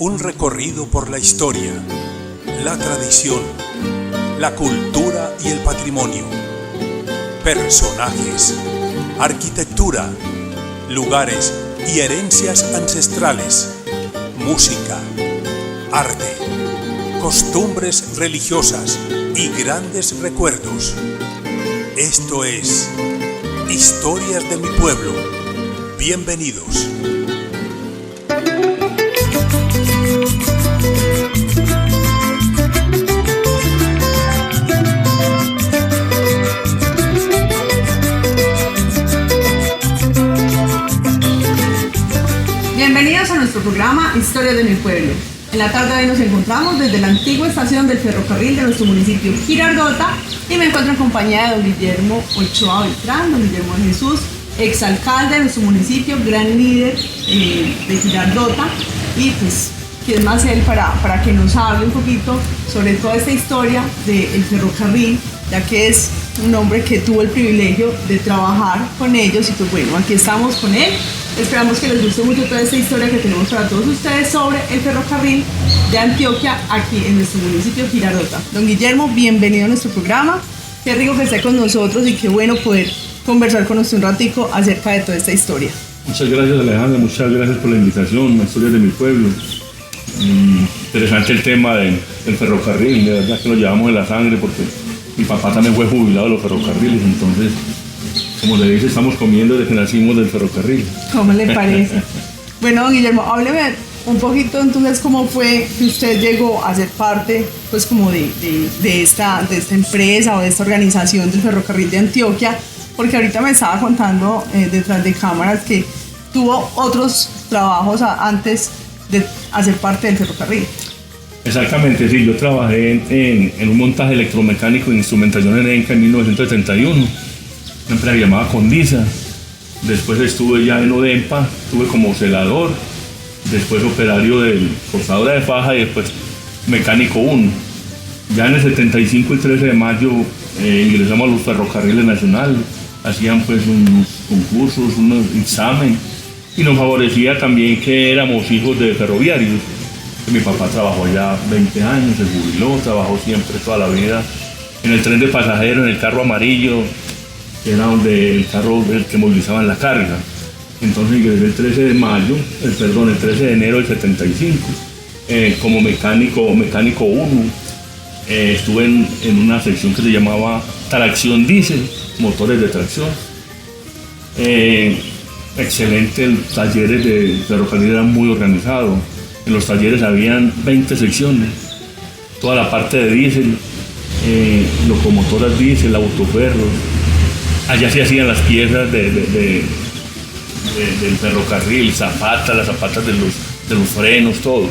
Un recorrido por la historia, la tradición, la cultura y el patrimonio. Personajes, arquitectura, lugares y herencias ancestrales. Música, arte, costumbres religiosas y grandes recuerdos. Esto es Historias de mi pueblo. Bienvenidos. Bienvenidos a nuestro programa Historias de mi pueblo. En la tarde de hoy nos encontramos desde la antigua estación del ferrocarril de nuestro municipio Girardota y me encuentro en compañía de don Guillermo Ochoa Beltrán, don Guillermo de Jesús, exalcalde de nuestro municipio, gran líder de Girardota, y pues quién más él para que nos hable un poquito sobre toda esta historia del ferrocarril, ya que es un hombre que tuvo el privilegio de trabajar con ellos y pues bueno, aquí estamos con él. Esperamos que les guste mucho toda esta historia que tenemos para todos ustedes sobre el ferrocarril de Antioquia aquí en nuestro municipio Girardota. Don Guillermo, bienvenido a nuestro programa. Qué rico que esté con nosotros y qué bueno poder conversar con usted un ratico acerca de toda esta historia. Muchas gracias, Alejandra, muchas gracias por la invitación, la historia de mi pueblo. Interesante el tema del ferrocarril, de verdad que lo llevamos en la sangre porque mi papá también fue jubilado de los ferrocarriles, entonces, como le dice, estamos comiendo desde que nacimos del ferrocarril. ¿Cómo le parece? Bueno, don Guillermo, hábleme un poquito entonces cómo fue que usted llegó a ser parte pues como de esta empresa o de esta organización del ferrocarril de Antioquia, porque ahorita me estaba contando detrás de cámaras que tuvo otros trabajos antes de hacer parte del ferrocarril. Exactamente, sí, yo trabajé en un montaje electromecánico e instrumentación en ENCA en 1971, una empresa llamada Condisa. Después estuve ya en Odempa, estuve como celador, después operario de cortadora de faja y después mecánico 1. Ya en el 75, el 13 de mayo, ingresamos a los ferrocarriles nacionales, hacían pues unos concursos, unos exámenes, y nos favorecía también que éramos hijos de ferroviarios. Mi papá trabajó allá 20 años, se jubiló, trabajó siempre toda la vida en el tren de pasajeros, en el carro amarillo, que era el carro que movilizaban la carga. Entonces ingresé el 13 de enero del 75 como mecánico 1. Estuve en una sección que se llamaba tracción diésel, motores de tracción. Excelente, los talleres de ferrocarril eran muy organizados. En los talleres habían 20 secciones, toda la parte de diésel, locomotoras diésel, autoferros. Allá se hacían las piezas del ferrocarril, las zapatas de los frenos, todo.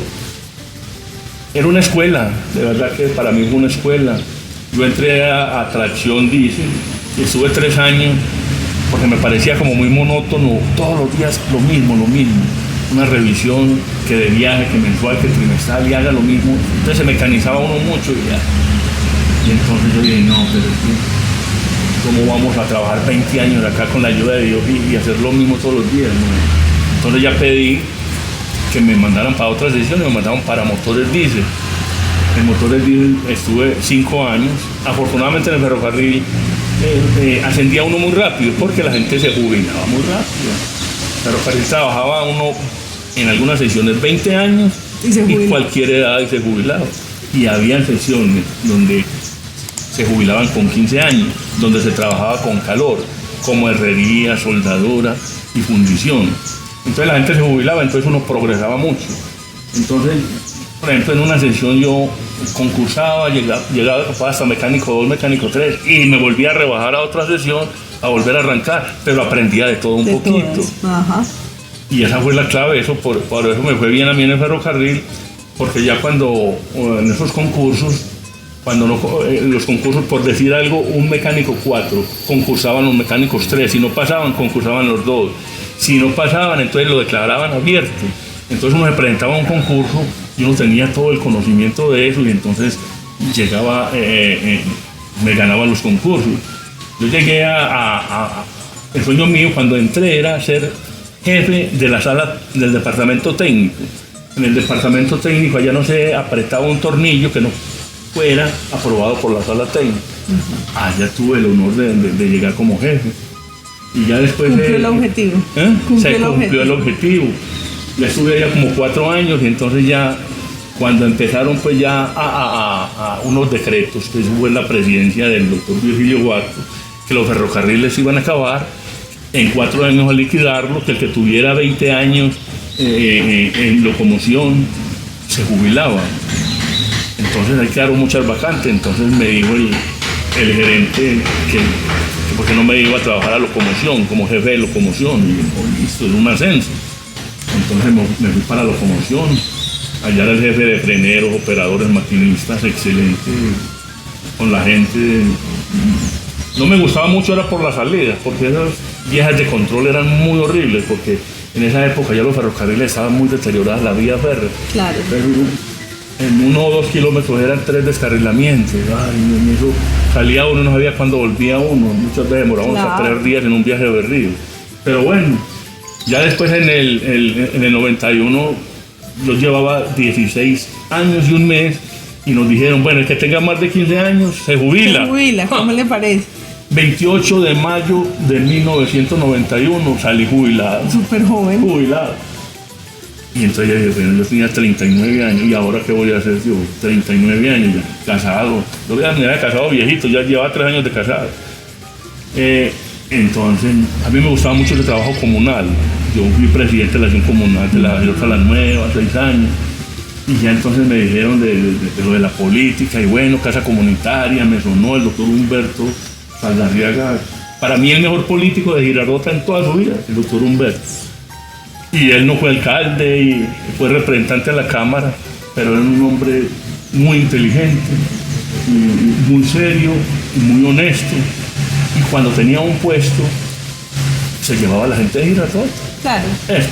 Era una escuela, de verdad que para mí fue una escuela. Yo entré a tracción diésel y estuve 3 años porque me parecía como muy monótono, todos los días lo mismo. Una revisión que de viaje, que mensual, que trimestral, y haga lo mismo. Entonces se mecanizaba uno mucho y ya. Y entonces yo dije, no, pero es que ¿cómo vamos a trabajar 20 años acá con la ayuda de Dios y hacer lo mismo todos los días? ¿No? Entonces ya pedí que me mandaran para otra sesión y me mandaron para motores diésel. En motores diésel estuve 5 años. Afortunadamente en el ferrocarril ascendía uno muy rápido porque la gente se jubilaba muy rápido. El ferrocarril trabajaba uno en algunas sesiones 20 años y cualquier edad y se jubilaba. Y había sesiones donde se jubilaban con 15 años, donde se trabajaba con calor, como herrería, soldadura y fundición. Entonces la gente se jubilaba, entonces uno progresaba mucho. Entonces, por ejemplo, en una sesión yo concursaba, llegaba hasta mecánico 2, mecánico 3 y me volvía a rebajar a otra sesión, a volver a arrancar, pero aprendía de todo un poquito. Ajá. Y esa fue la clave, por eso me fue bien a mí en el ferrocarril, porque ya cuando en esos concursos, los concursos, por decir algo, un mecánico 4, concursaban los mecánicos 3, si no pasaban, concursaban los 2, si no pasaban, entonces lo declaraban abierto. Entonces uno se presentaba a un concurso y uno tenía todo el conocimiento de eso y entonces llegaba, me ganaba los concursos. Yo llegué el sueño mío cuando entré era ser jefe de la sala del departamento técnico. El en el departamento técnico, allá no se apretaba un tornillo que no fuera aprobado por la sala técnica. Allá tuve el honor de llegar como jefe. Y ya después cumplió el objetivo. Se cumplió el objetivo. Ya estuve allá como 4 años y entonces ya cuando empezaron pues ya a unos decretos, que fue la presidencia del doctor Virgilio Guarco, que los ferrocarriles iban a acabar en 4 años a liquidarlo, que el que tuviera 20 años en locomoción se jubilaba. Entonces ahí quedaron muchas vacantes, entonces me dijo el gerente que porque no me iba a trabajar a locomoción, como jefe de locomoción, y listo, era un ascenso. Entonces me fui para locomoción, allá era el jefe de freneros, operadores, maquinistas, excelente, con la gente. No me gustaba mucho era por las salidas, porque esas viejas de control eran muy horribles, porque en esa época ya los ferrocarriles estaban muy deterioradas, la vía férrea. Claro. Pero en 1 o 2 kilómetros eran 3 descarrilamientos. Ay, en eso salía uno y no sabía cuándo volvía uno. Muchas veces demorábamos hasta 3 días en un viaje de Berrío. Pero bueno, ya después en el 91 yo llevaba 16 años y un mes y nos dijeron, bueno, el que tenga más de 15 años se jubila. Se jubila, ¿cómo le parece? 28 de mayo de 1991 salí jubilado. Súper joven. Jubilado. Y entonces yo dije, bueno, yo tenía 39 años y ahora qué voy a hacer yo, 39 años ya, casado. Yo me había casado viejito, ya llevaba 3 años de casado. Entonces, a mí me gustaba mucho el trabajo comunal. Yo fui presidente de la acción comunal de la Gaviota La Nueva, 6 años. Y ya entonces me dijeron de lo de la política, y bueno, casa comunitaria, me sonó el doctor Humberto Saldarriaga. Para mí el mejor político de Girardota en toda su vida, el doctor Humberto. Y él no fue alcalde y fue representante de la Cámara, pero era un hombre muy inteligente, muy serio, muy honesto. Y cuando tenía un puesto, se llevaba a la gente de Girardota. Claro.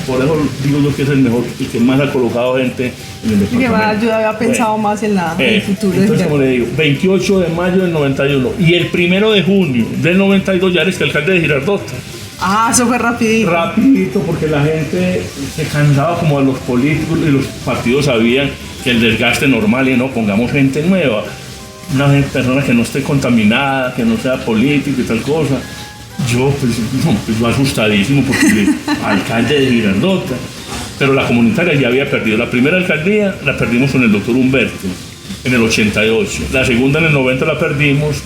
Por eso digo yo que es el mejor, el que más ha colocado gente en el departamento. Y que más yo había pensado más en el futuro. Entonces, como le digo, 28 de mayo del 91 y el 1 de junio del 92 ya eres alcalde de Girardota. Ah, eso fue rapidito. Rapidito, porque la gente se cansaba como de los políticos y los partidos sabían que el desgaste normal y no, pongamos gente nueva, una persona que no esté contaminada, que no sea político y tal cosa. Yo, yo asustadísimo porque alcalde de Girardota, pero la comunitaria ya había perdido. La primera alcaldía la perdimos con el doctor Humberto en el 88, la segunda en el 90 la perdimos,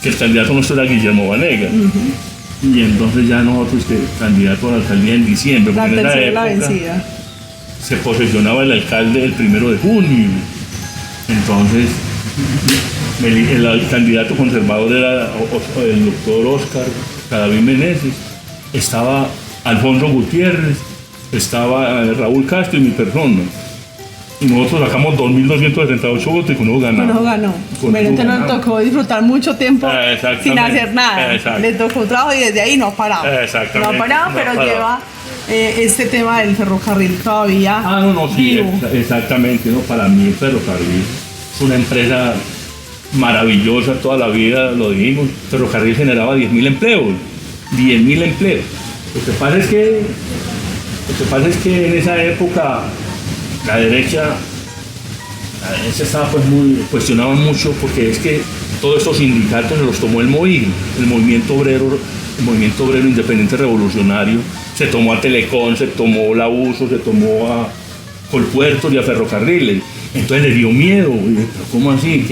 que el candidato nuestro era Guillermo Vanegas. Y entonces ya nosotros, candidato a la alcaldía en diciembre, porque en esa época se posesionaba el alcalde el 1 de junio. Entonces, el candidato conservador era el doctor Oscar Cadavid Meneses, estaba Alfonso Gutiérrez, estaba Raúl Castro y mi persona. Y nosotros sacamos 2.278 votos y con eso ganamos. Con eso ganó. Pero entonces nos tocó disfrutar mucho tiempo sin hacer nada. Le tocó trabajo y desde ahí no ha parado. Exactamente. No ha parado, pero lleva este tema del ferrocarril todavía. Sí, exactamente. No, para mí el ferrocarril es una empresa maravillosa, toda la vida lo dijimos. El ferrocarril generaba 10.000 empleos. 10.000 empleos. Lo que pasa es que en esa época la derecha estaba pues cuestionaba mucho, porque es que todos estos sindicatos se los tomó el MOIR, el movimiento obrero independiente revolucionario, se tomó a Telecom, se tomó la Uso, se tomó a Colpuertos y a Ferrocarriles. Entonces le dio miedo, ¿cómo así?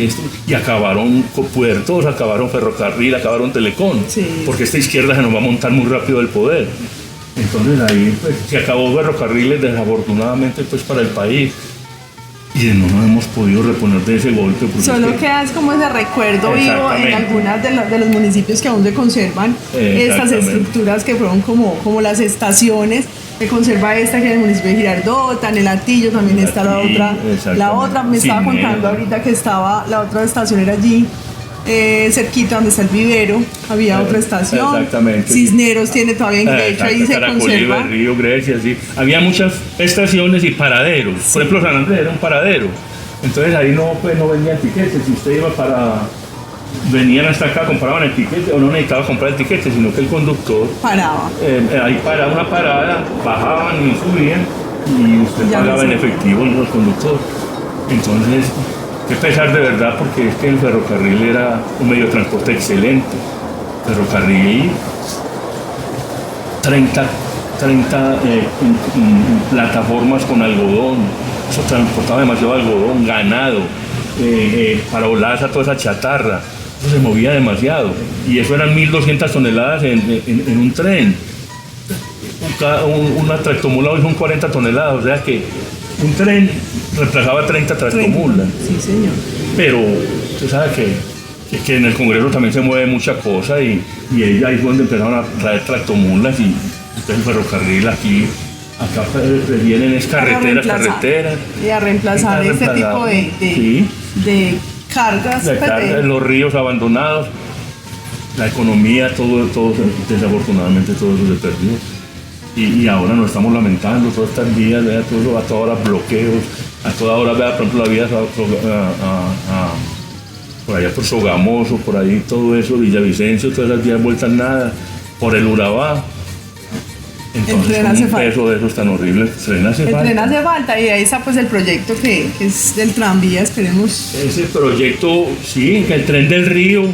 Y acabaron Puertos, acabaron Ferrocarril, acabaron Telecom, porque esta izquierda se nos va a montar muy rápido del poder. Entonces ahí pues, se acabó Ferrocarriles, desafortunadamente pues para el país, y no nos hemos podido reponer de ese golpe. Solo queda como ese recuerdo vivo en algunas de los municipios que aún se conservan estas estructuras que fueron como las estaciones. Se conserva esta que es el municipio de Girardota, en el Atillo también está la otra, me estaba contando ahorita que estaba, la otra estación era allí, cerquita donde está el vivero, había otra estación. Exactamente. Cisneros tiene todavía en Grecia, ahí se conserva. Río, Grecia, sí. Había muchas estaciones y paraderos. Por ejemplo, San Andrés era un paradero. Entonces ahí no vendían tiquetes. Si usted iba venían hasta acá, compraban el tiquete, o no necesitaba comprar el tiquete, sino que el conductor paraba. Ahí paraba una parada, bajaban y subían, y usted Ya pagaba no en sé. efectivo los conductores. Entonces, qué pesar de verdad, porque es que el ferrocarril era un medio de transporte excelente. Ferrocarril, 30 plataformas con algodón, eso transportaba demasiado algodón, ganado, para volar a toda esa chatarra, eso se movía demasiado, y eso eran 1.200 toneladas en un tren. Una tractomula hoy son 40 toneladas, o sea que un tren reemplazaba 30 tractomulas. Sí, señor. Pero usted sabe que en el Congreso también se mueve mucha cosa y ahí es donde empezaron a traer tractomulas y entonces el ferrocarril acá vienen es carreteras. Y a reemplazar este tipo Sí, de cargas. la carga en los ríos abandonados, la economía, todo desafortunadamente todo eso se perdió. Y ahora nos estamos lamentando, todas estas vías, vea, todo, a toda hora bloqueos, a toda hora, vea, por ejemplo, la vía por allá por Sogamoso, por ahí todo eso, Villavicencio, todas esas vías vueltas nada, por el Urabá. Entonces, tren hace un falta. peso de eso es tan horrible, el tren hace El falta. tren hace falta y ahí está pues el proyecto que es del tranvía, esperemos. Ese proyecto, sí, que el tren del Río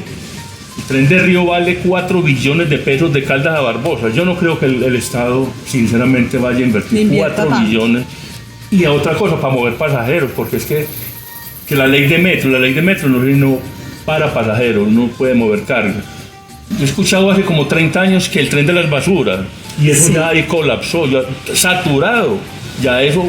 vale 4 billones de pesos de Caldas a Barbosa. Yo no creo que el Estado, sinceramente, vaya a invertir Invierta 4 tanto. billones. Y a otra cosa, para mover pasajeros, porque es que la ley de metro no para pasajeros, no puede mover carga. Yo he escuchado hace como 30 años que el tren de las basuras, y eso Sí. ya ahí colapsó, ya saturado. Ya eso,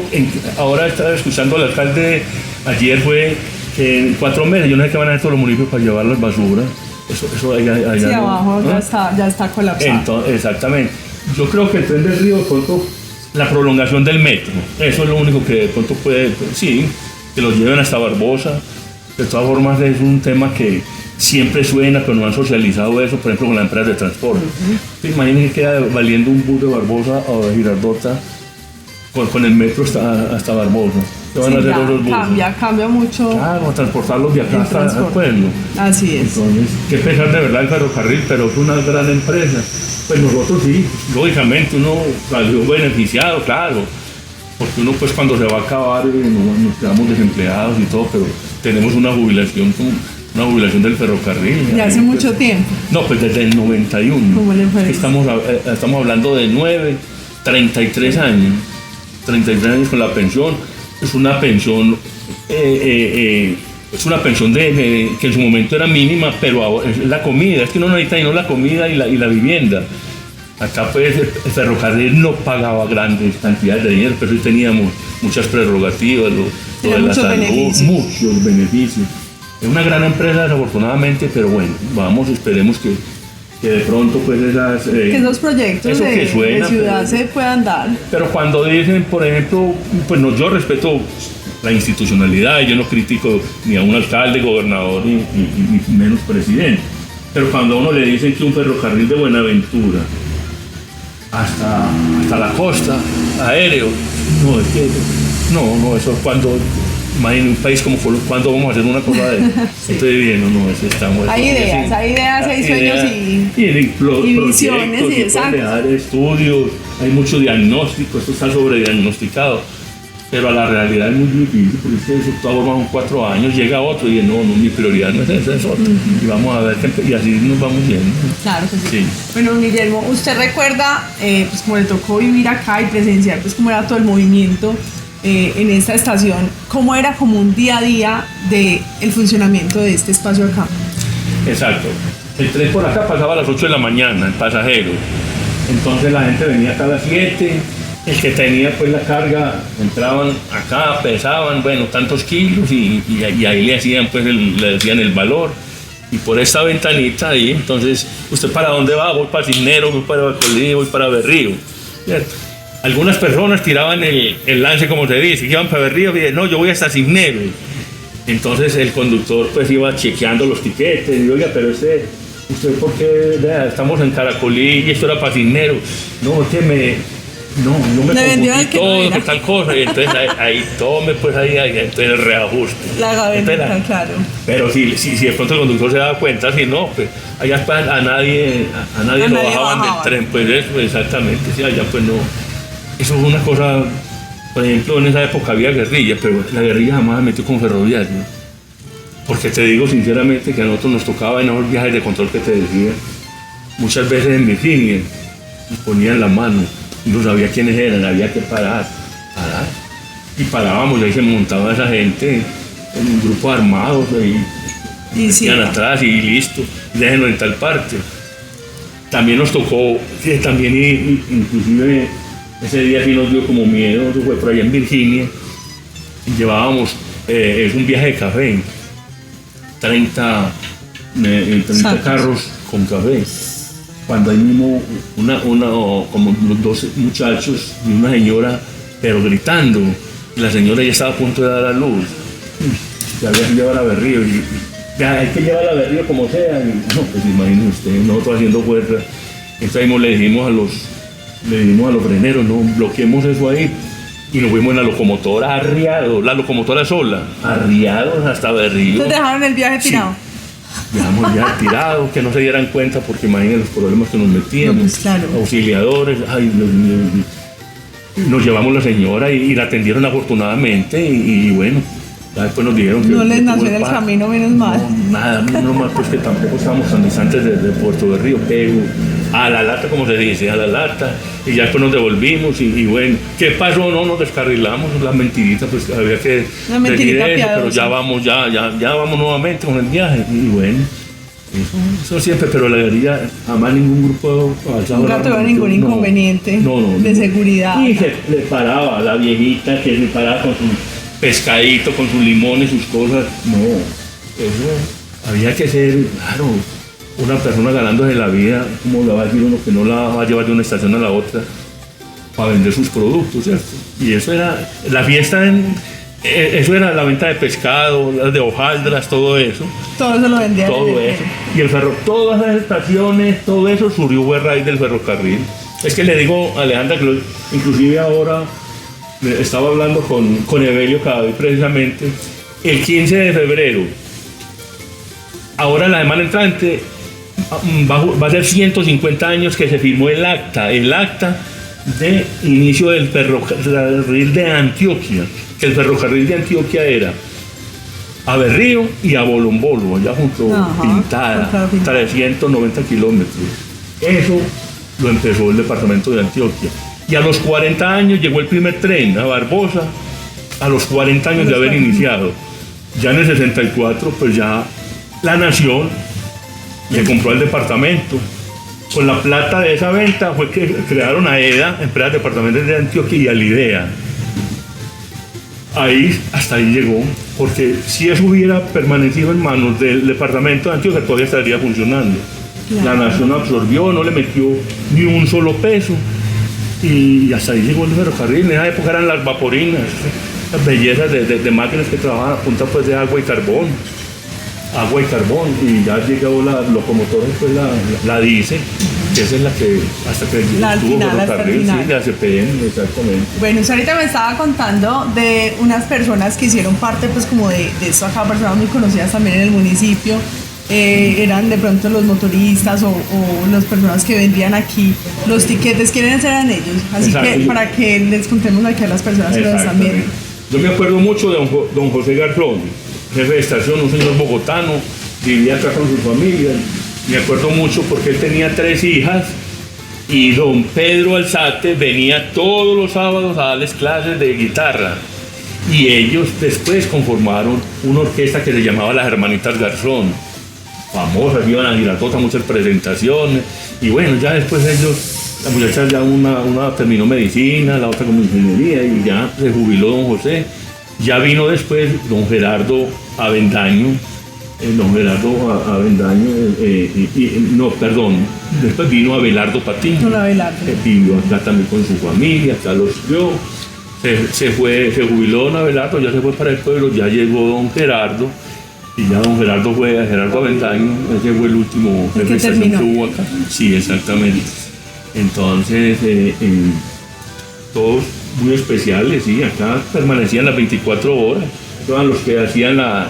ahora estaba escuchando al alcalde, ayer fue que en 4 meses, yo no sé qué van a hacer todos los municipios para llevar las basuras. Eso allá Sí, no, abajo ¿no? ya está colapsado. Entonces, exactamente. Yo creo que el tren del Río, de pronto, la prolongación del metro, eso es lo único que de pronto puede, sí, que lo lleven hasta Barbosa. De todas formas, es un tema que siempre suena, pero no han socializado eso, por ejemplo, con las empresas de transporte. Imagínense que queda valiendo un bus de Barbosa o de Girardota con el metro hasta Barbosa. ¿Qué van a Sí, hacer ya los buses? cambia mucho. Claro, transportarlos de acá El hasta el transporte. pueblo. Así es. Entonces, qué pesar de verdad el ferrocarril, pero es una gran empresa. Pues nosotros sí, lógicamente uno salió beneficiado, claro, porque uno pues cuando se va a acabar nos quedamos desempleados y todo, pero tenemos una jubilación del ferrocarril. Ya hace mucho tiempo. No, pues desde el 91. ¿Cómo le parece? Estamos hablando de 33 años. 33 años con la pensión. Es una pensión que en su momento era mínima, pero ahora es la comida. Es que uno necesita y no la comida y la vivienda. Acá pues el ferrocarril no pagaba grandes cantidades de dinero, pero sí teníamos muchas prerrogativas, lo Tenía de la muchos salud, beneficios. muchos beneficios. Es una gran empresa desafortunadamente, pero bueno, esperemos que de pronto pues esas... Que esos proyectos eso que suena, de ciudad pero- se puedan dar. pero cuando dicen, por ejemplo, pues no, yo respeto la institucionalidad, yo no critico ni a un alcalde, gobernador, ni menos presidente. Pero cuando a uno le dicen que un ferrocarril de Buenaventura hasta la costa, aéreo, no, es que, no, eso cuando, imagínate un país como Colombia, ¿cuándo vamos a hacer una cosa de estoy viendo, no, eso estamos... Hay ideas, hay sueños y visiones, proyectos, y y exacto. planear estudios, hay mucho diagnóstico, esto está sobrediagnosticado, pero a la realidad es muy difícil, porque es que eso todo forma son 4 años, llega otro y dice, no, mi prioridad no es esa, es otra, y vamos a ver, y así nos vamos yendo. Claro que sí. Sí. Bueno, don Guillermo, ¿usted recuerda, pues como le tocó vivir acá y presenciar, pues cómo era todo el movimiento en esta estación, cómo era como un día a día del funcionamiento de este espacio acá? Exacto. El tren por acá pasaba a las 8 de la mañana, el pasajero. Entonces la gente venía acá a las 7, el que tenía pues la carga, entraban acá, pesaban, bueno, tantos kilos y ahí le hacían pues le decían el valor. Y por esta ventanita ahí, entonces, ¿usted para dónde va? Voy para Cisneros, voy para Bacolí, voy para Berrío. ¿Cierto? Algunas personas tiraban el lance, como se dice, que iban para Berrío y decían, no, yo voy hasta Cisneros. Entonces el conductor pues iba chequeando los tiquetes y oiga, pero usted por qué, vea, estamos en Caracolí y esto era para Cisneros. No, es que yo me Le vendió el confundí que no todo, era. que tal cosa. Y entonces ahí tome pues ahí entonces el reajuste. La gaveta, Entonces, claro. pero si de pronto el conductor se daba cuenta, si no, pues allá pues, a nadie lo bajaban del tren, pues eso, exactamente, sí, allá pues no. Eso es una cosa Por ejemplo, en esa época había guerrilla, pero la guerrilla jamás se metió con ferroviario. Porque te digo sinceramente que a nosotros nos tocaba en esos viajes de control que te decía, muchas veces en Virginia, nos ponían la mano, y no sabía quiénes eran, había que parar. Y parábamos, y ahí se montaba esa gente en un grupo armado, y sí, iban atrás y listo, déjenos en tal parte. También nos tocó, que también inclusive ese día sí nos dio como miedo, eso fue por allá en Virginia, y llevábamos, es un viaje de café, 30 carros con café. Cuando ahí mismo como los dos muchachos y una señora, pero gritando, y la señora ya estaba a punto de dar a luz. Ya había que llevar a Berrío, y ya hay que llevar a Berrío como sea. Y, no, pues imagínense usted, nosotros haciendo fuerza. Entonces mismo le dijimos a los freneros, no, bloqueemos eso ahí. Y nos fuimos en la locomotora arriados, la locomotora sola, arriados hasta Berrío. ¿Entonces dejaron el viaje tirado? Sí. Dejamos ya tirados, que no se dieran cuenta, porque imagínense los problemas que nos metíamos. No, pues claro. Auxiliadores, ay, nos llevamos la señora y la atendieron afortunadamente, y bueno, ya después nos dijeron que no les nació en el camino, menos mal. No, nada, menos mal, pues que tampoco estábamos tan distantes de Puerto Berrío, pero a la lata, como se dice, a la lata, y ya después nos devolvimos, y bueno, ¿qué pasó? No, nos descarrilamos, la mentirita, pues había que decir eso, pero ya vamos, ya vamos nuevamente con el viaje, y bueno, eso siempre, pero la guerrilla, jamás ningún grupo nunca tuvo ningún inconveniente de seguridad. Y se le paraba la viejita, que se paraba con su pescadito, con sus limones, sus cosas, no, eso había que ser, claro, una persona ganándose la vida, como le va a decir uno que no la va a llevar de una estación a la otra para vender sus productos, ¿cierto? Y eso era la fiesta, eso era la venta de pescado, de hojaldras, todo eso. Todo eso lo vendía. Todo eso. Y el todas las estaciones, todo eso surgió a raíz del ferrocarril. Es que le digo a Alejandra que inclusive ahora estaba hablando con Evelio Cadavid precisamente, el 15 de febrero, ahora la semana entrante, va a ser 150 años que se firmó el acta de inicio del ferrocarril de Antioquia, que el ferrocarril de Antioquia era a Berrío y a Bolombolo, allá junto Pintada, 390 kilómetros. Eso lo empezó el departamento de Antioquia. Y a los 40 años llegó el primer tren a Barbosa, a los 40 años de haber iniciado. Ya en el 64, pues ya la nación le compró al departamento. Con la plata de esa venta fue que crearon a EDA, Empresas Departamentales de Antioquia, y a Lidea. Hasta ahí llegó, porque si eso hubiera permanecido en manos del departamento de Antioquia, todavía estaría funcionando. Claro. La nación absorbió, no le metió ni un solo peso, y hasta ahí llegó el ferrocarril. En esa época eran las vaporinas, las bellezas de máquinas que trabajaban a punta pues de agua y carbón, y ya llegó la locomotora, pues la diésel, que esa es la que hasta que tuvo ferrocarril, sí, la CPN, exactamente. Bueno, usted ahorita me estaba contando de unas personas que hicieron parte pues como de esto acá, personas muy conocidas también en el municipio, eran de pronto los motoristas o las personas que vendían aquí los tiquetes. ¿Quiénes eran ellos? Así que para que les contemos aquí a las personas que nos están viendo. Yo me acuerdo mucho de don José Garzón, jefe de estación, un señor bogotano, vivía acá con su familia. Me acuerdo mucho porque él tenía 3 hijas, y don Pedro Alzate venía todos los sábados a darles clases de guitarra, y ellos después conformaron una orquesta que se llamaba Las Hermanitas Garzón, famosas, iban a Girardota a muchas presentaciones, y bueno, ya después ellos, la muchacha ya una terminó medicina, la otra como ingeniería, y ya se jubiló don José. Ya vino después don Gerardo Avendaño, después vino Abelardo Patiño, vivió acá también con su familia, acá los vio, se jubiló don Abelardo, ya se fue para el pueblo, ya llegó don Gerardo, y ya don Gerardo fue a Gerardo Avendaño, ese fue el último jefe de estación que hubo acá. Sí, exactamente. Entonces, todos muy especiales, sí, acá permanecían las 24 horas, eran los que hacían la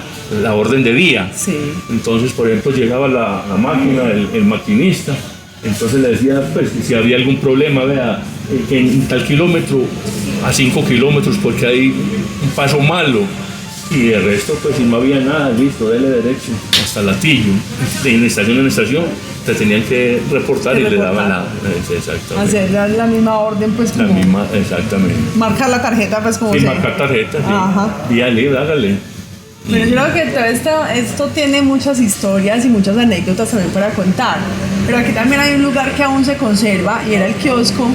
orden de día. Sí. Entonces, por ejemplo, llegaba la máquina, el maquinista, entonces le decía, pues, si había algún problema, vea, que en tal kilómetro a 5 kilómetros porque hay un paso malo. Y el resto, pues si no había nada, listo, dele derecho hasta Latillo. De estación en estación te tenían que reportar y le daban la... Exactamente. Hacer la misma orden, pues La como misma, exactamente. marcar la tarjeta, pues como Sí, sea. marcar tarjeta, sí. Ajá. Vía libre, hágale. Pero yo creo que todo esto tiene muchas historias y muchas anécdotas también para contar. Pero aquí también hay un lugar que aún se conserva y era el kiosco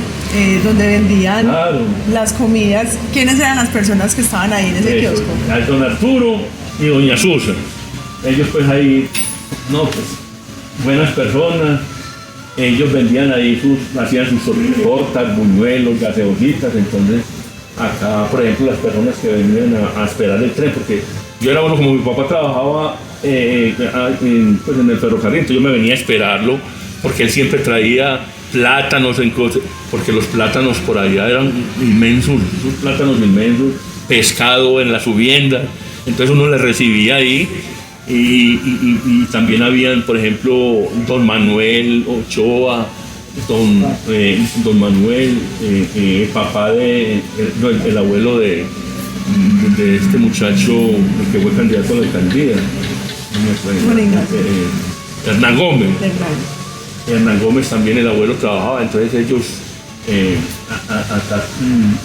donde vendían Claro. las comidas. ¿Quiénes eran las personas que estaban ahí en ese Eso, kiosco? al don Arturo y doña Susa. Ellos pues ahí, no pues, buenas personas. Ellos vendían ahí hacían sus tortas, buñuelos, gaseositas. Entonces acá, por ejemplo, las personas que venían a esperar el tren, porque yo era bueno, como mi papá trabajaba pues en el ferrocarril, entonces yo me venía a esperarlo, porque él siempre traía plátanos, porque los plátanos por allá eran inmensos, esos plátanos inmensos, pescado en la subienda, entonces uno le recibía ahí. Y también habían, por ejemplo, don Manuel Ochoa, don Manuel, papá el abuelo de este muchacho que fue candidato a la alcaldía, Hernán Gómez. Hernán Gómez también, el abuelo trabajaba, entonces ellos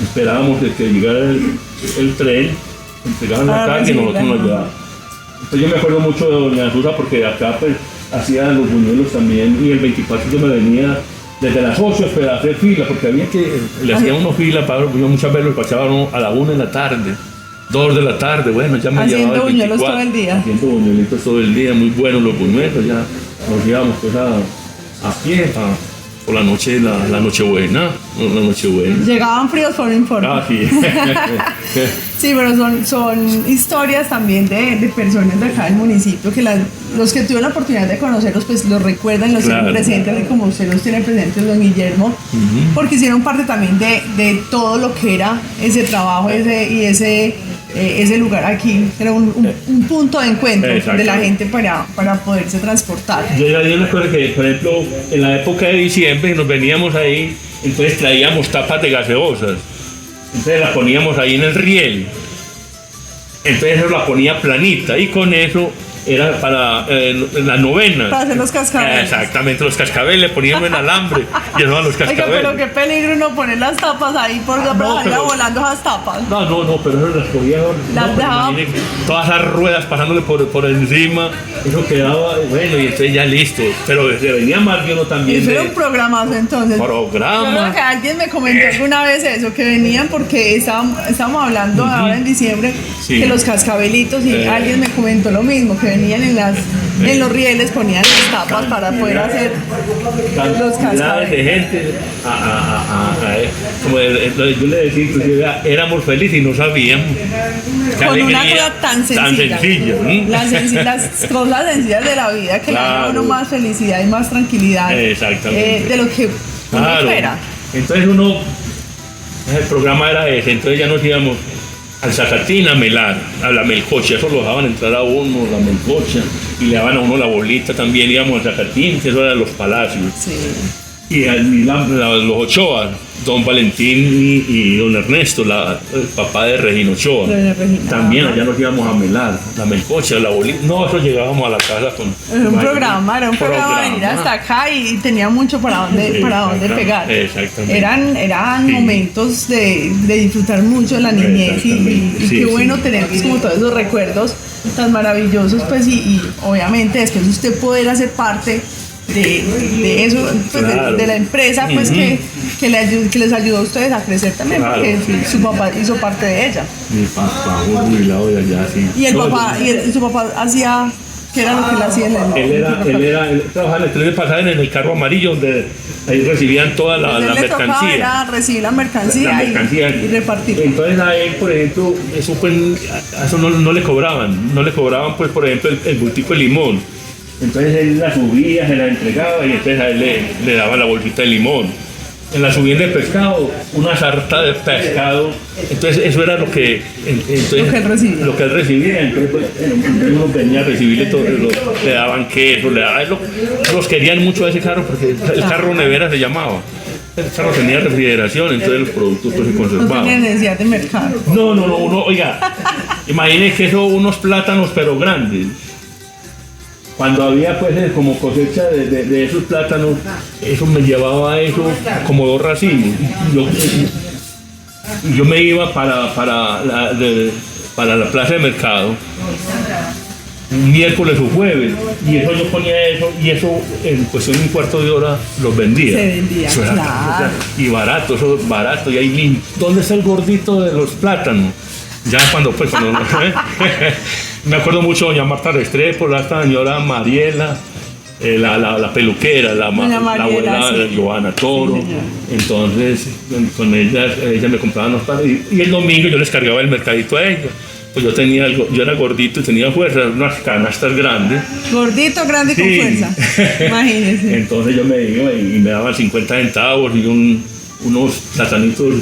esperábamos de que llegara el tren, entregaban la carga y nosotros nos llevábamos. Entonces yo me acuerdo mucho de doña Susa porque acá pues hacía los buñuelos también y el 24 yo me venía desde las 8 a esperar a hacer fila porque había que, le hacían uno fila, yo muchas veces lo pasaban a la 1 de la tarde, 2 de la tarde, bueno, ya me Haciendo llevaba el 24. buñuelos todo el día. Haciendo buñuelitos todo el día, muy buenos los buñuelos, ya nos íbamos pues a pie, por la noche, la Nochebuena. Llegaban fríos, pero no importa. Ah, sí. Sí, pero son historias también de personas de acá del municipio que los que tuvieron la oportunidad de conocerlos pues los recuerdan, los tienen presentes, como usted los tiene presentes, don Guillermo, porque hicieron parte también de todo lo que era ese trabajo ese lugar aquí. Era un punto de encuentro de la gente para poderse transportar. Yo recuerdo que, por ejemplo, en la época de diciembre nos veníamos ahí, entonces traíamos tapas de gaseosas. Entonces la poníamos ahí en el riel. Entonces eso la ponía planita y con eso era para la novena. Para hacer los cascabeles. Exactamente, los cascabeles, poníamos en alambre y eso a los cascabeles. Oiga, pero qué peligro no poner las tapas ahí por la playa volando esas tapas. No, pero eso las cogía. Todas las ruedas pasándole por encima, eso quedaba, bueno, y entonces ya listo. Pero se venía más que uno también. Eso era un programazo entonces. Programa. Yo creo que alguien me comentó alguna vez eso, que venían porque estábamos hablando ahora en diciembre que los cascabelitos y alguien me comentó lo mismo, que venían en los rieles, ponían las tapas para poder hacer los cascabeles. De gente, como yo le decía, inclusive éramos felices y no sabíamos. Con una cosa tan sencilla. Las cosas sencillas de la vida que le dan a uno más felicidad y más tranquilidad de lo que uno espera. Entonces el programa era ese, entonces ya nos íbamos al Zacatín a melar, a la melcocha, eso lo dejaban entrar a uno, la melcocha, y le daban a uno la bolita también, íbamos al Zacatín, que eso era los palacios. Sí. Y los Ochoa, don Valentín y don Ernesto, el papá de Regina Ochoa. También allá nos íbamos a melar, la melcocha, la bolita. No, eso llegábamos a la casa con... Era un programa venir hasta acá y tenía mucho para dónde pegar. Exactamente. Eran momentos de disfrutar mucho de la niñez y qué bueno tener pues, como todos esos recuerdos tan maravillosos, pues y obviamente después usted poder hacer parte de eso, pues, de la empresa pues que les ayudó a ustedes a crecer también, porque su papá hizo parte de ella. Mi papá fue jubilado de allá, sí. Y su papá hacía, ¿qué era lo que él hacía en el Él trabajaba en el tren de pasaje en el carro amarillo, donde ahí recibían toda la mercancía. Era recibir la mercancía y repartir. Entonces a él, por ejemplo, eso no le cobraban pues por ejemplo el bultico de limón. Entonces él la subía, se la entregaba y entonces a él le daba la bolsita de limón. En la subienda de pescado, una sarta de pescado. Entonces eso era lo que él recibía. Entonces pues, uno venía a recibirle todo, le daban queso, los querían mucho a ese carro porque el carro nevera se llamaba. esa no tenía refrigeración, entonces los productos pues, se No conservaban. tenía necesidad de mercado. No, uno, oiga, imagine que eso, unos plátanos pero grandes. Cuando había pues como cosecha de esos plátanos, eso me llevaba a eso como 2 racimos. Yo me iba para la plaza de mercado, un miércoles o jueves, y eso yo ponía eso, y eso en cuestión de un cuarto de hora los vendía. Se vendía, Eso era, claro. y barato, eso barato, y ahí mismo. ¿Dónde está el gordito de los plátanos? Ya cuando me acuerdo mucho de doña Marta Restrepo, la señora Mariela, la peluquera, la Mariela, abuela sí. Joana Toro. Sí, señor. Entonces con ella me compraban los plátanos, y el domingo yo les cargaba el mercadito a ella. Pues yo era gordito y tenía fuerza, unas canastas grandes. Gordito, grande y con Sí. fuerza. Imagínese. Entonces yo me iba y me daban 50 centavos y unos platanitos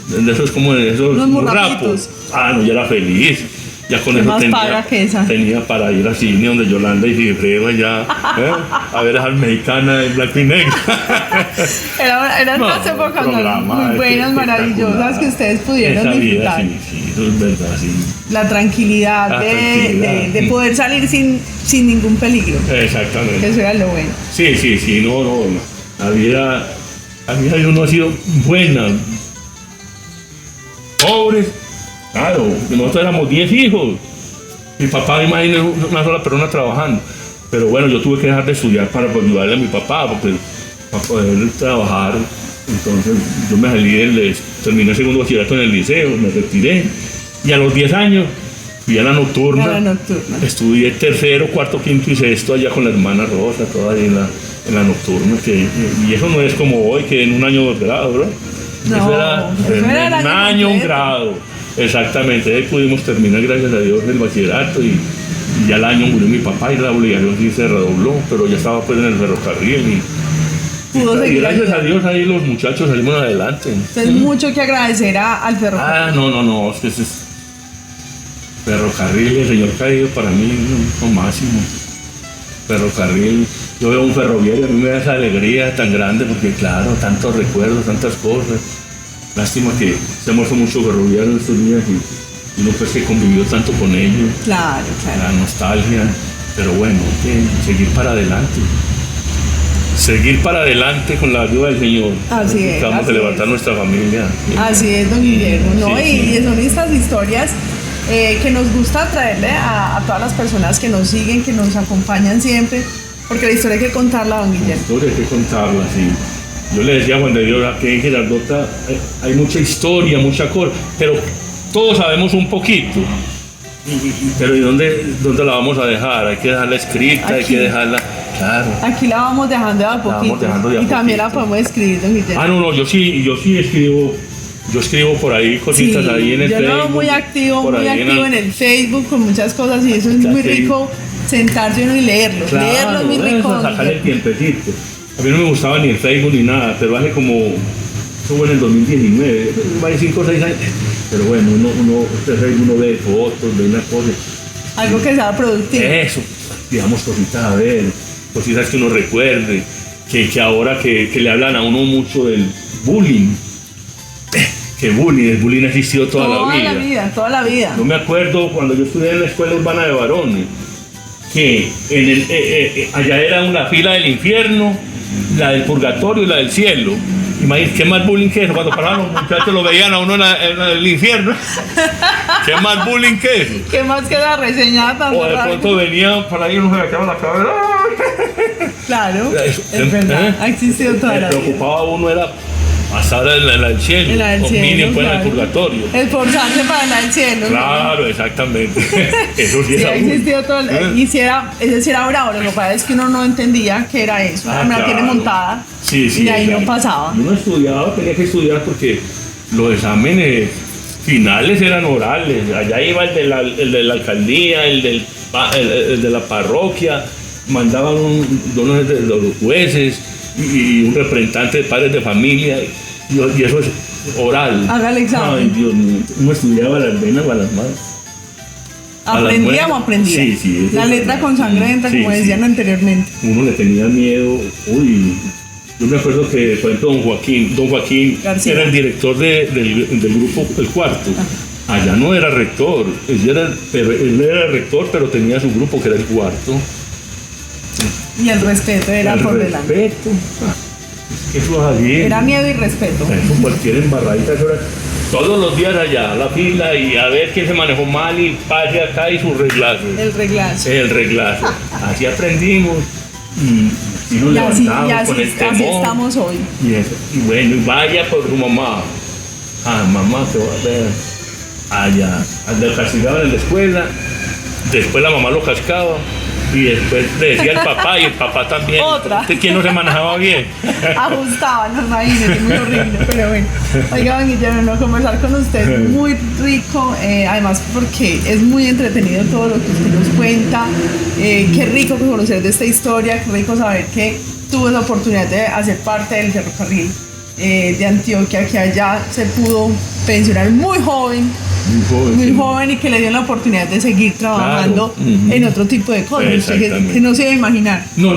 de esos como de esos Unos burrapos. murrapitos. Ah, no, yo era feliz. Ya con ¿Qué eso más paga que esa? tenía para ir al cine donde Yolanda y Cifreva ya a ver a esas mexicanas en blanco y negro. Eran No, unas épocas programa, muy buenas, maravillosas que ustedes pudieron Esa vida, disfrutar. sí, eso es verdad, sí. La tranquilidad, La de, tranquilidad. de poder salir sin ningún peligro. Que Exactamente. eso era lo bueno. Sí, no. La vida de uno ha sido buena. Pobres, claro, nosotros éramos 10 hijos. Mi papá, imagínate, una sola persona trabajando. Pero bueno, yo tuve que dejar de estudiar para ayudarle a mi papá, porque para poder trabajar. Entonces yo me salí, terminé el segundo bachillerato en el liceo, me retiré. Y a los 10 años fui a la nocturna. A la nocturna. Estudié tercero, cuarto, quinto y sexto allá con la hermana Rosa, toda ahí en la nocturna. Y eso no es como hoy, que en un año 2 grados, ¿verdad? No, eso era el en un año, un completo. grado. Exactamente, ahí pudimos terminar, gracias a Dios, el bachillerato. Y ya al año murió mi papá y la obligación sí se redobló, pero ya estaba pues en el ferrocarril. Pudo Y seguir gracias a ayudando. Dios ahí los muchachos salimos adelante. Entonces, mucho que agradecer al ferrocarril. Ah, no, es que ese es ferrocarril, el señor caído para mí es lo máximo. Ferrocarril, yo veo un ferroviario y a mí me da esa alegría tan grande porque claro, tantos recuerdos, tantas cosas. Lástima que se ha muerto mucho ferroviario en estos días y uno pues que convivió tanto con ellos, Claro. la nostalgia, pero bueno, hay que seguir para adelante. Seguir para adelante con la ayuda del Señor. Así es, Vamos a así levantar es. nuestra familia. Así es, don Guillermo, ¿no? Sí, Y sí. son estas historias que nos gusta traerle a todas las personas que nos siguen, que nos acompañan siempre, porque la historia hay que contarla, don La Guillermo. historia hay que contarla, sí. Yo le decía a Juan de Dios que en Girardota hay mucha historia, mucha cosa, pero todos sabemos un poquito. Pero ¿y dónde la vamos a dejar? Hay que dejarla escrita, hay Aquí. que dejarla. Claro. Aquí la vamos dejando de a vamos poquito. dejando de a Y también la poquito. podemos escribir, don Guillermo. Ah, no, yo sí escribo. Yo escribo por ahí cositas ahí en el yo Facebook. lo veo muy activo, por muy ahí activo en el Facebook con muchas cosas y eso es muy Sí. rico sentarse uno y leerlo. Claro, leerlo es muy rico. eso, don sacarle el Guillermo. tiempecito. A mí no me gustaba ni el Facebook ni nada, pero hace como, eso fue en el 2019, vale 5 o 6 años. Pero bueno, uno ve fotos, ve una cosa. Algo que sea productivo. Eso, digamos cositas a ver, cositas que uno recuerde, que ahora que le hablan a uno mucho del bullying. Que el bullying ha existido toda la vida. Toda la vida. Yo me acuerdo cuando yo estudié en la escuela urbana de varones, que allá era una fila del infierno, la del purgatorio y la del cielo. Imagínate, ¿qué más bullying que eso? Cuando paraban los muchachos lo veían a uno en el infierno. ¿Qué más bullying que eso? ¿Qué más que la reseña tan O de pronto venía para ahí y uno se agachaba la cabeza. Claro, Eso, es verdad. Ha existido toda Me la vida. preocupaba a uno era pasar en la del cielo, En la del o cielo, mínimo pues, en claro. el purgatorio. Esforzarse para la del cielo. Claro, exactamente. Eso sí Sí, es ha existido todo. Y si era, ese sí era bravo, lo que pasa es que uno no entendía qué era eso. Ah, Me la tiene claro. montada. Sí, y ahí claro. no pasaba. Yo no estudiaba, tenía que estudiar porque los exámenes finales eran orales. Allá iba el de la alcaldía, el de la parroquia, mandaban donos de los jueces y un representante de padres de familia. Y eso es oral. Haga el examen. Ay, Dios mío. Uno estudiaba a las venas o a las manos. A las ¿Aprendíamos mujeres. aprendía? Sí, sí, eso La es letra verdad. con sangrenta, Sí, como sí. decían anteriormente. Uno le tenía miedo, uy, Yo me acuerdo que, por ejemplo, don Joaquín García. era el director del grupo El Cuarto. Allá no era rector, él era rector, pero tenía su grupo que era El Cuarto. Y el respeto era por delante. Respeto. Es que eso es así. Era miedo y respeto. Eso cualquier embarradita, eso era todos los días allá, a la fila, y a ver quién se manejó mal y pase acá y su reglazo. El reglazo. El reglazo. Así aprendimos y nos Y así, levantamos con el temor. así estamos hoy. Y bueno, y vaya por su mamá. Mamá, te voy a ver. Allá. Lo castigaban en la escuela. Después la mamá lo cascaba. Y después le decía al papá y el papá también. Otra. ¿Quién no se manejaba bien? Ajustaban, no imagínate, muy horrible, pero bueno. Oiga, don Guillermo, conversar con usted es muy rico, además porque es muy entretenido todo lo que usted nos cuenta. Qué rico conocer de esta historia, qué rico saber que tuvo la oportunidad de hacer parte del ferrocarril de Antioquia, que allá se pudo pensionar muy joven y que le dio la oportunidad de seguir trabajando en otro tipo de cosas. Usted que no se iba a imaginar. No.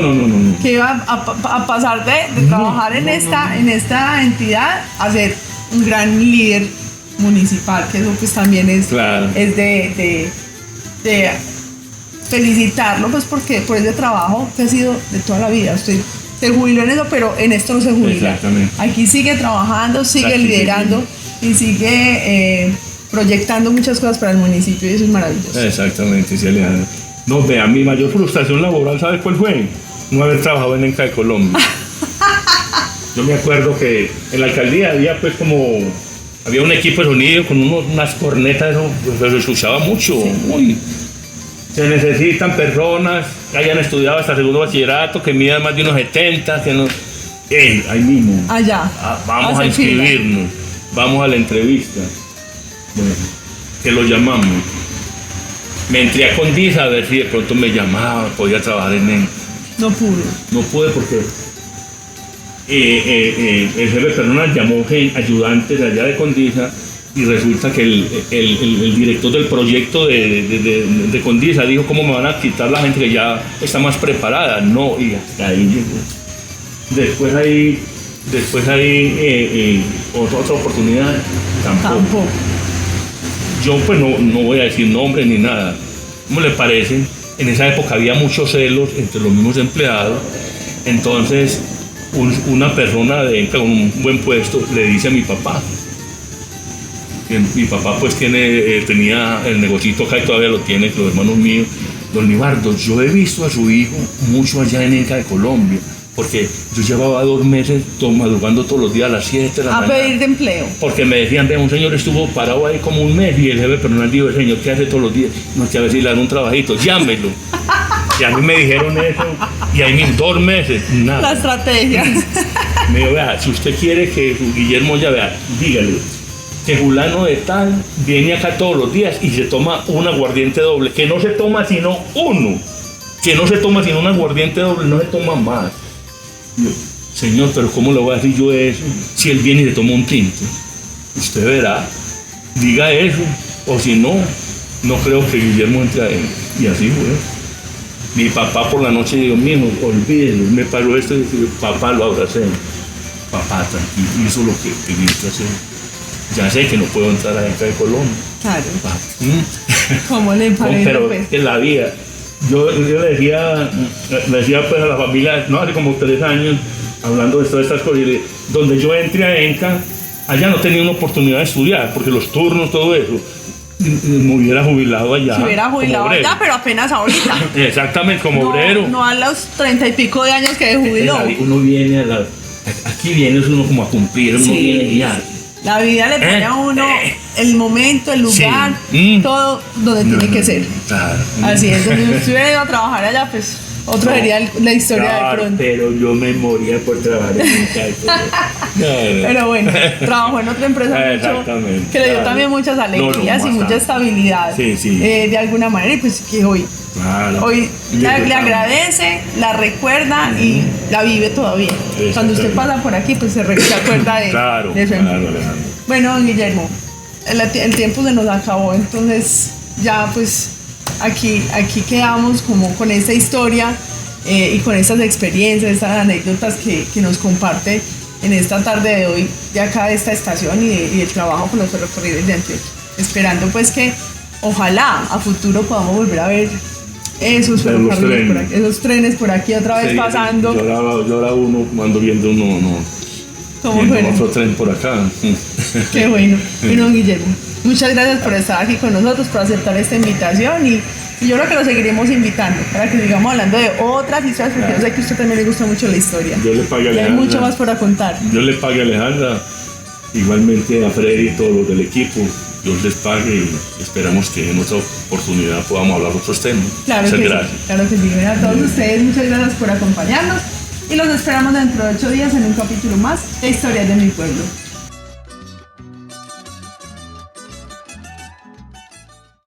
Que iba a pasar de trabajar en esta entidad a ser un gran líder municipal, que eso pues también es de felicitarlo, pues porque por ese trabajo que ha sido de toda la vida. Usted se jubiló en eso, pero en esto no se jubila. Aquí sigue trabajando, sigue liderando y sigue proyectando muchas cosas para el municipio, y eso es maravilloso. Exactamente, sí, Alejandra. No, vea, mi mayor frustración laboral, ¿sabes cuál fue? No haber trabajado en Enca de Colombia. Yo me acuerdo que en la alcaldía había un equipo de sonido con unas cornetas, pero se escuchaba mucho. Sí. Se necesitan personas que hayan estudiado hasta segundo bachillerato, que midan más de unos 70, que no... ahí mismo. Allá. Vamos a inscribirnos, vamos a la entrevista. Bueno, que lo llamamos. Me entré a Condisa a ver si de pronto me llamaba, podía trabajar en él. No pude. No pude porque el jefe personal llamó ayudantes allá de Condisa y resulta que el director del proyecto de Condisa dijo: ¿cómo me van a quitar la gente que ya está más preparada? No, y hasta ahí llegó. Después hay otra oportunidad, tampoco. Yo pues no voy a decir nombre ni nada. ¿Cómo le parece? En esa época había muchos celos entre los mismos empleados. Entonces una persona de Enca con un buen puesto le dice a mi papá. Mi papá pues tenía el negocito acá y todavía lo tiene, los hermanos míos. Don Libardo, yo he visto a su hijo mucho allá en Enca de Colombia. Porque yo llevaba 2 meses madrugando todos los días a las 7 de la mañana. A pedir de empleo. Porque me decían, un señor estuvo parado ahí como un mes y el jefe personal dijo: el señor, ¿qué hace todos los días? No, que a ver si le dan un trabajito, llámelo. Y a mí me dijeron eso y ahí mismo 2 meses, nada. La estrategia. Me dijo: vea, si usted quiere que su Guillermo ya vea, dígale que fulano de tal viene acá todos los días y se toma un aguardiente doble, que no se toma sino uno, que no se toma sino un aguardiente doble, no se toma más. Yo, señor, pero ¿cómo le voy a decir yo eso si él viene y le toma un tinto? Usted verá, diga eso, o si no, no creo que Guillermo entre a él. Y así fue. Mi papá por la noche dijo: mijo, olvídelo, me paró esto y dije: papá, lo abracé. Papá, tranquilo, hizo lo que tenía que hacer. Ya sé que no puedo entrar a Enca de Colombia. Claro. ¿Cómo le parece? Pero en la vida. Yo le decía pues a la familia, no, hace como 3 años, hablando de todas estas cosas, donde yo entré a Enca, allá no tenía una oportunidad de estudiar, porque los turnos, todo eso, me hubiera jubilado allá. Se hubiera jubilado allá, pero apenas ahorita. Exactamente, como obrero. No a los 30 y pico de años que jubiló. Uno viene aquí viene uno como a cumplir, uno viene ya. La vida le pone a uno el momento, el lugar, todo donde tiene que ser. Claro. Así es, donde usted hubiera ido a trabajar allá, pues otro sería la historia de pronto. Pero yo me moría por trabajar en un Pero bueno, trabajó en otra empresa mucho, que le dio también muchas alegrías y mucha estabilidad de alguna manera, y pues que hoy le agradece, la recuerda y la vive todavía. Cuando usted pasa por aquí, pues se acuerda de eso. Bueno, don Guillermo, el tiempo se nos acabó, entonces ya pues aquí quedamos como con esta historia y con estas experiencias, estas anécdotas que nos comparte en esta tarde de hoy de acá de esta estación y el trabajo con los ferrocarriles de Antioquia. Esperando pues que ojalá a futuro podamos volver a ver esos ferrocarriles por aquí, esos trenes por aquí otra vez pasando. Llora uno cuando viendo uno otro tren por acá. Qué bueno. Bueno, Guillermo, muchas gracias por estar aquí con nosotros, por aceptar esta invitación y yo creo que lo seguiremos invitando para que sigamos hablando de otras historias, porque yo sé que a usted también le gusta mucho la historia. Yo le pague a Alejandra. Y hay mucho más para contar. Yo le pague a Alejandra, igualmente a Freddy y todos los del equipo. Dios les pague y esperamos que en otra oportunidad podamos hablar de otros temas. Claro muchas que gracias. Sí, claro que sí. Bueno, a todos ustedes, muchas gracias por acompañarnos y los esperamos dentro de 8 días en un capítulo más de Historias de mi Pueblo.